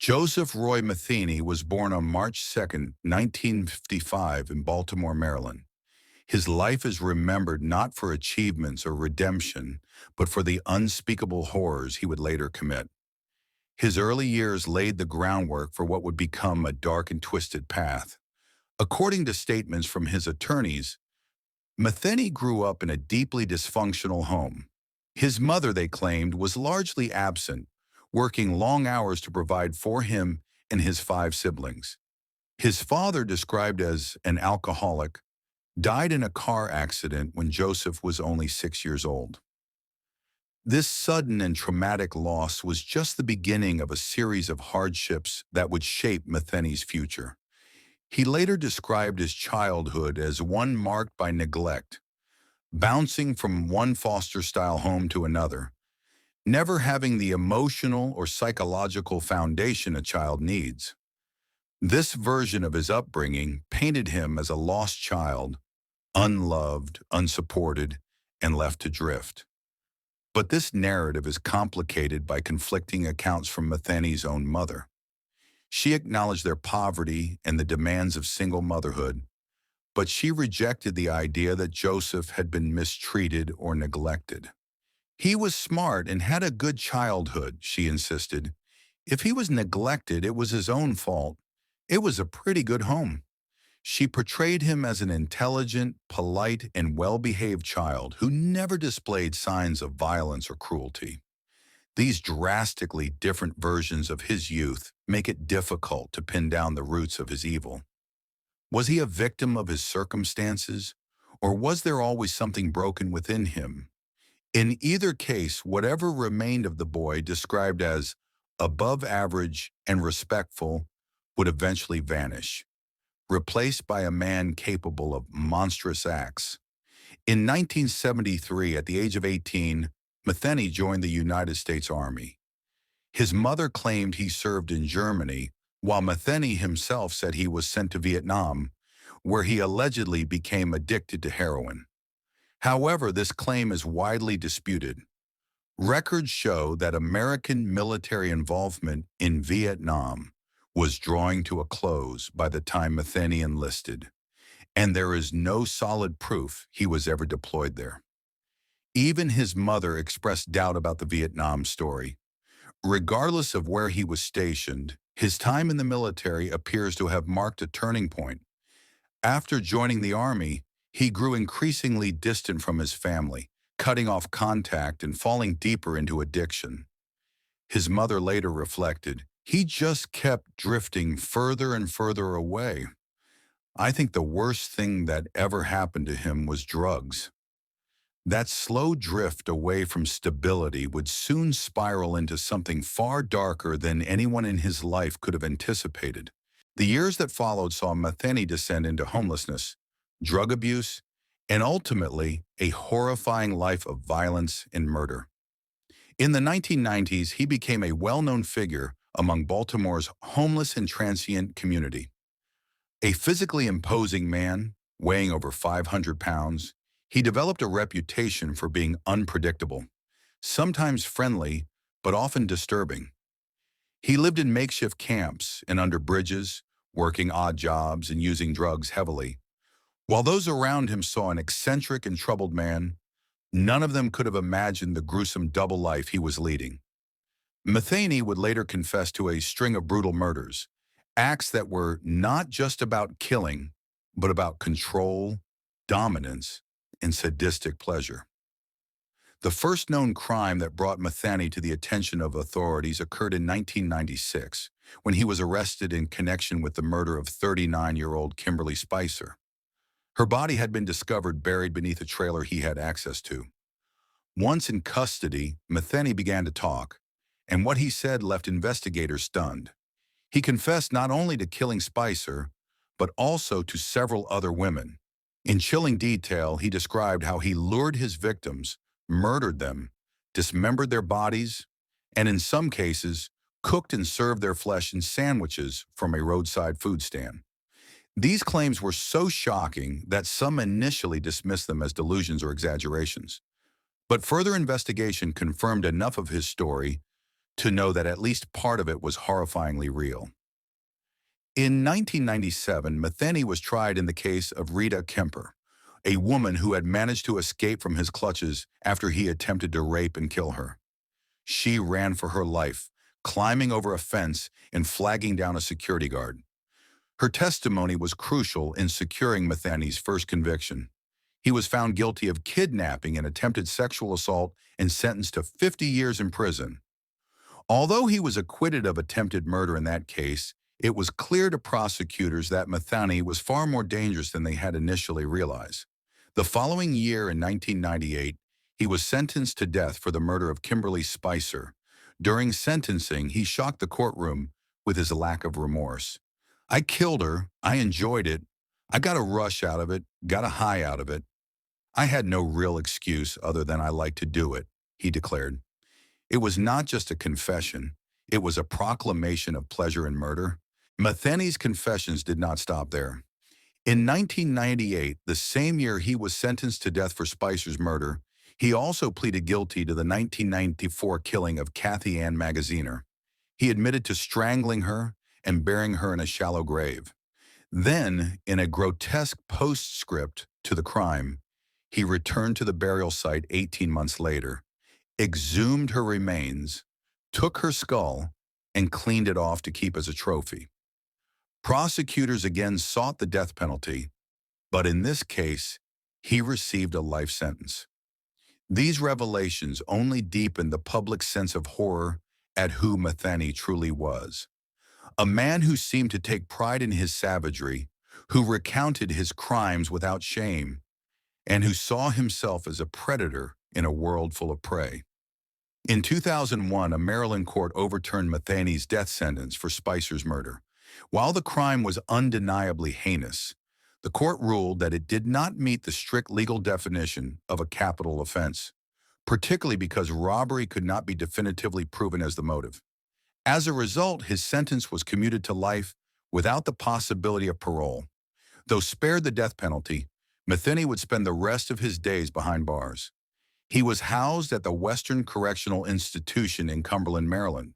Joseph Roy Metheny was born on March 2nd, 1955 in Baltimore, Maryland. His life is remembered not for achievements or redemption, but for the unspeakable horrors he would later commit. His early years laid the groundwork for what would become a dark and twisted path. According to statements from his attorneys, Metheny grew up in a deeply dysfunctional home. His mother, they claimed, was largely absent, working long hours to provide for him and his five siblings. His father, described as an alcoholic, died in a car accident when Joseph was only 6 years old. This sudden and traumatic loss was just the beginning of a series of hardships that would shape Metheny's future. He later described his childhood as one marked by neglect, bouncing from one foster-style home to another, never having the emotional or psychological foundation a child needs. This version of his upbringing painted him as a lost child, unloved, unsupported, and left to drift. But this narrative is complicated by conflicting accounts from Metheny's own mother. She acknowledged their poverty and the demands of single motherhood, but she rejected the idea that Joseph had been mistreated or neglected. He was smart and had a good childhood, she insisted. If he was neglected, it was his own fault. It was a pretty good home. She portrayed him as an intelligent, polite, and well-behaved child who never displayed signs of violence or cruelty. These drastically different versions of his youth make it difficult to pin down the roots of his evil. Was he a victim of his circumstances, or was there always something broken within him? In either case, whatever remained of the boy, described as above average and respectful, would eventually vanish, replaced by a man capable of monstrous acts. In 1973, at the age of 18, Metheny joined the United States Army. His mother claimed he served in Germany, while Metheny himself said he was sent to Vietnam, where he allegedly became addicted to heroin. However, this claim is widely disputed. Records show that American military involvement in Vietnam was drawing to a close by the time Metheny enlisted, and there is no solid proof he was ever deployed there. Even his mother expressed doubt about the Vietnam story. Regardless of where he was stationed, his time in the military appears to have marked a turning point. After joining the Army, he grew increasingly distant from his family, cutting off contact and falling deeper into addiction. His mother later reflected, "He just kept drifting further and further away. I think the worst thing that ever happened to him was drugs." That slow drift away from stability would soon spiral into something far darker than anyone in his life could have anticipated. The years that followed saw Metheny descend into homelessness, drug abuse, and ultimately a horrifying life of violence and murder. In the 1990s, he became a well-known figure among Baltimore's homeless and transient community. A physically imposing man, weighing over 500 pounds, he developed a reputation for being unpredictable, sometimes friendly, but often disturbing. He lived in makeshift camps and under bridges, working odd jobs and using drugs heavily. While those around him saw an eccentric and troubled man, none of them could have imagined the gruesome double life he was leading. Metheny would later confess to a string of brutal murders, acts that were not just about killing, but about control, dominance, and sadistic pleasure. The first known crime that brought Metheny to the attention of authorities occurred in 1996, when he was arrested in connection with the murder of 39-year-old Kimberly Spicer. Her body had been discovered buried beneath a trailer he had access to. Once in custody, Metheny began to talk, and what he said left investigators stunned. He confessed not only to killing Spicer, but also to several other women. In chilling detail, he described how he lured his victims, murdered them, dismembered their bodies, and in some cases, cooked and served their flesh in sandwiches from a roadside food stand. These claims were so shocking that some initially dismissed them as delusions or exaggerations. But further investigation confirmed enough of his story to know that at least part of it was horrifyingly real. In 1997, Metheny was tried in the case of Rita Kemper, a woman who had managed to escape from his clutches after he attempted to rape and kill her. She ran for her life, climbing over a fence and flagging down a security guard. Her testimony was crucial in securing Metheny's first conviction. He was found guilty of kidnapping and attempted sexual assault and sentenced to 50 years in prison. Although he was acquitted of attempted murder in that case, it was clear to prosecutors that Metheny was far more dangerous than they had initially realized. The following year, in 1998, he was sentenced to death for the murder of Kimberly Spicer. During sentencing, he shocked the courtroom with his lack of remorse. "I killed her. I enjoyed it. I got a rush out of it, got a high out of it. I had no real excuse other than I liked to do it," he declared. It was not just a confession. It was a proclamation of pleasure in murder. Metheny's confessions did not stop there. In 1998, the same year he was sentenced to death for Spicer's murder, he also pleaded guilty to the 1994 killing of Kathy Ann Magaziner. He admitted to strangling her and burying her in a shallow grave. Then, in a grotesque postscript to the crime, he returned to the burial site 18 months later, exhumed her remains, took her skull, and cleaned it off to keep as a trophy. Prosecutors again sought the death penalty, but in this case, he received a life sentence. These revelations only deepened the public sense of horror at who Metheny truly was. A man who seemed to take pride in his savagery, who recounted his crimes without shame, and who saw himself as a predator in a world full of prey. In 2001, a Maryland court overturned Metheny's death sentence for Spicer's murder. While the crime was undeniably heinous, the court ruled that it did not meet the strict legal definition of a capital offense, particularly because robbery could not be definitively proven as the motive. As a result, his sentence was commuted to life without the possibility of parole. Though spared the death penalty, Metheny would spend the rest of his days behind bars. He was housed at the Western Correctional Institution in Cumberland, Maryland,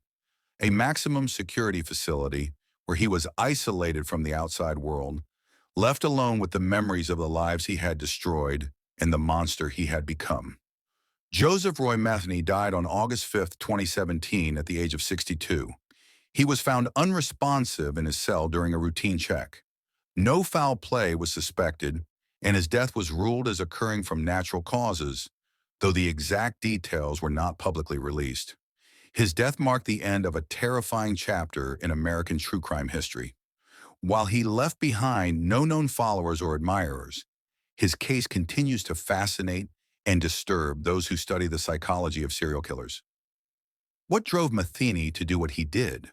a maximum security facility where he was isolated from the outside world, left alone with the memories of the lives he had destroyed and the monster he had become. Joseph Roy Metheny died on August 5, 2017, at the age of 62. He was found unresponsive in his cell during a routine check. No foul play was suspected, and his death was ruled as occurring from natural causes, though the exact details were not publicly released. His death marked the end of a terrifying chapter in American true crime history. While he left behind no known followers or admirers, his case continues to fascinate and disturb those who study the psychology of serial killers. What drove Metheny to do what he did?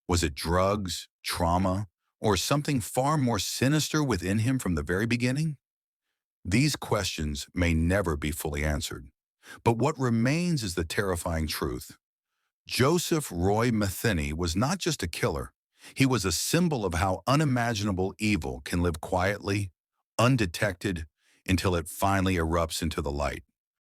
Was it drugs, trauma, or something far more sinister within him from the very beginning? These questions may never be fully answered, but what remains is the terrifying truth. Joseph Roy Metheny was not just a killer. He was a symbol of how unimaginable evil can live quietly, undetected, until it finally erupts into the light.